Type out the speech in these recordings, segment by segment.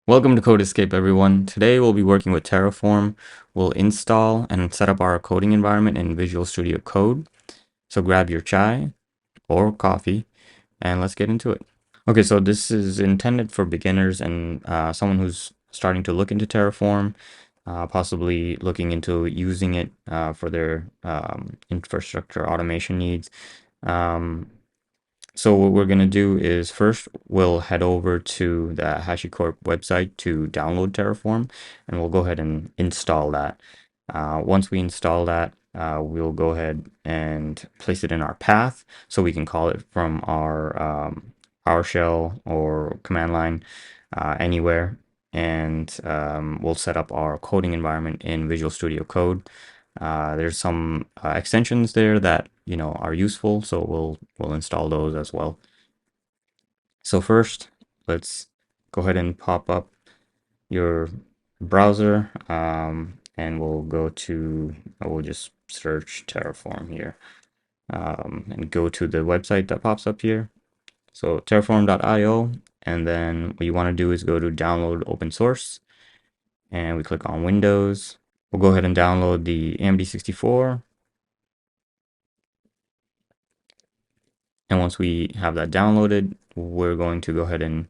Welcome to Code Escape, everyone. Today we'll be working with Terraform. We'll install and set up our coding environment in Visual Studio Code. So grab your chai or coffee and let's get into it. Okay, so this is intended for beginners and someone who's starting to look into Terraform, possibly looking into using it for their infrastructure automation needs. Um, So what we're going to do is first we'll head over to the HashiCorp website to download Terraform, and we'll go ahead and install that. Once we install that, we'll go ahead and place it in our path so we can call it from our PowerShell or command line anywhere. And we'll set up our coding environment in Visual Studio Code. There's some extensions there that are useful, so we'll install those as well. So first, let's go ahead and pop up your browser, and we'll just search Terraform here, and go to the website that pops up here. So terraform.io, and then what you want to do is go to download open source, and we click on Windows. We'll go ahead and download the AMD64. And once we have that downloaded, we're going to go ahead and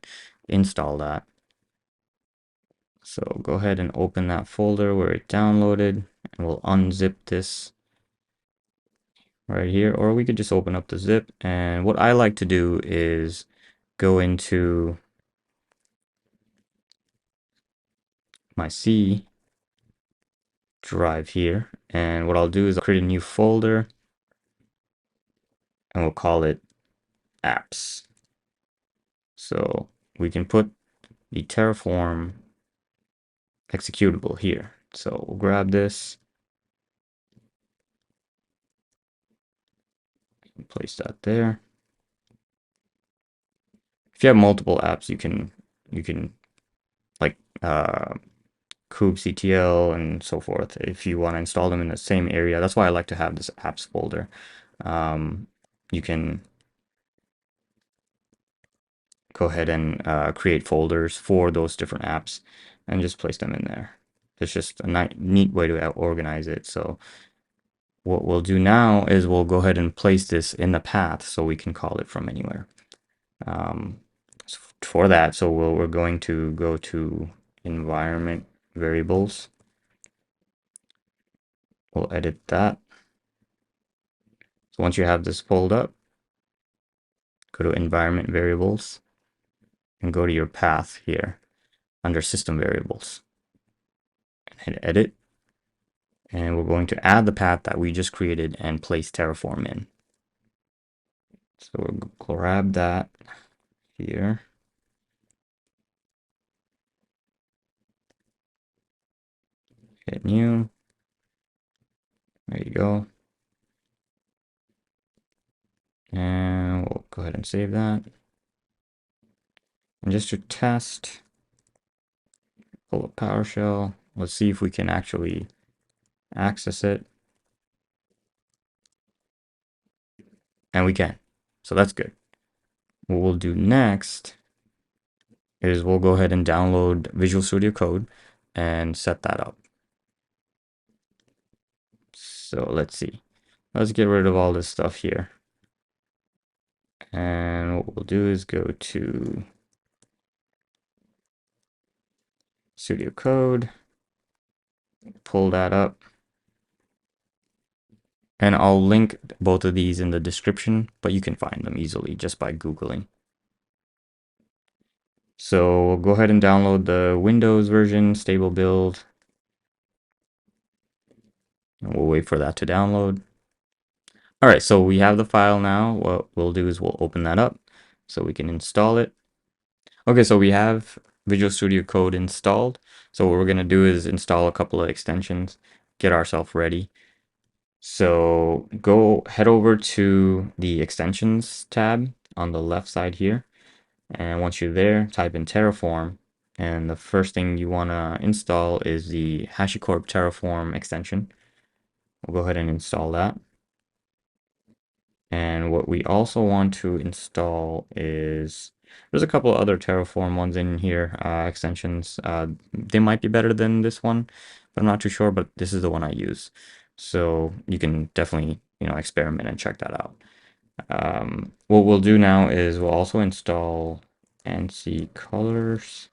install that. So go ahead and open that folder where it downloaded, and we'll unzip this right here, or we could just open up the zip. And what I like to do is go into my C drive here, and what I'll do is I'll create a new folder, and we'll call it apps. So we can put the Terraform executable here. So we'll grab this, place that there. If you have multiple apps, you can like kubectl and so forth if you want to install them in the same area. That's why I like to have this apps folder. You can go ahead and create folders for those different apps and just place them in there. It's just a neat way to organize it. So what we'll do now is we'll go ahead and place this in the path so we can call it from anywhere. So for that, so we're going to go to environment variables. We'll edit that. So once you have this pulled up, go to environment variables and go to your path here under system variables and hit edit. And we're going to add the path that we just created and place Terraform in. So we'll grab that here. Hit new. There you go. And we'll go ahead and save that. And just to test, pull up PowerShell. Let's see if we can actually access it. And we can. So that's good. What we'll do next is we'll go ahead and download Visual Studio Code and set that up. So let's see. Let's get rid of all this stuff here. And what we'll do is go to Studio Code, pull that up. And I'll link both of these in the description, but you can find them easily just by Googling. So we'll go ahead and download the Windows version, stable build. And we'll wait for that to download. All right, so we have the file now. What we'll do is we'll open that up so we can install it. Okay, so we have Visual Studio Code installed. So what we're gonna do is install a couple of extensions, get ourselves ready. So head over to the extensions tab on the left side here. And once you're there, type in Terraform. And the first thing you want to install is the HashiCorp Terraform extension. We'll go ahead and install that. And what we also want to install is There's a couple other Terraform ones in here, extensions. They might be better than this one, but I'm not too sure, but this is the one I use. So you can definitely, experiment and check that out. What we'll do now is we'll also install ANSI colors.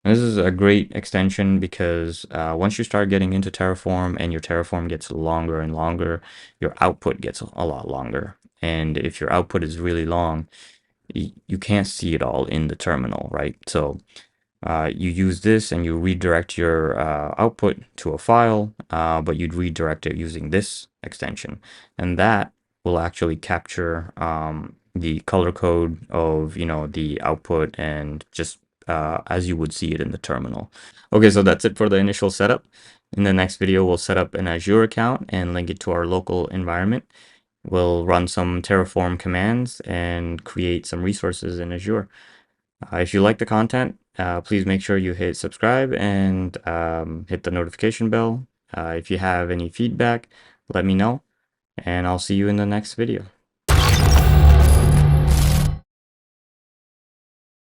This is a great extension because once you start getting into Terraform and your Terraform gets longer and longer, your output gets a lot longer. And if your output is really long, you can't see it all in the terminal, right? So you use this and you redirect your output to a file, but you'd redirect it using this extension. And that will actually capture the color code of, the output and just as you would see it in the terminal. Okay, so that's it for the initial setup. In the next video, we'll set up an Azure account and link it to our local environment. We'll run some Terraform commands and create some resources in Azure. If you like the content, please make sure you hit subscribe and hit the notification bell. If you have any feedback, let me know, and I'll see you in the next video.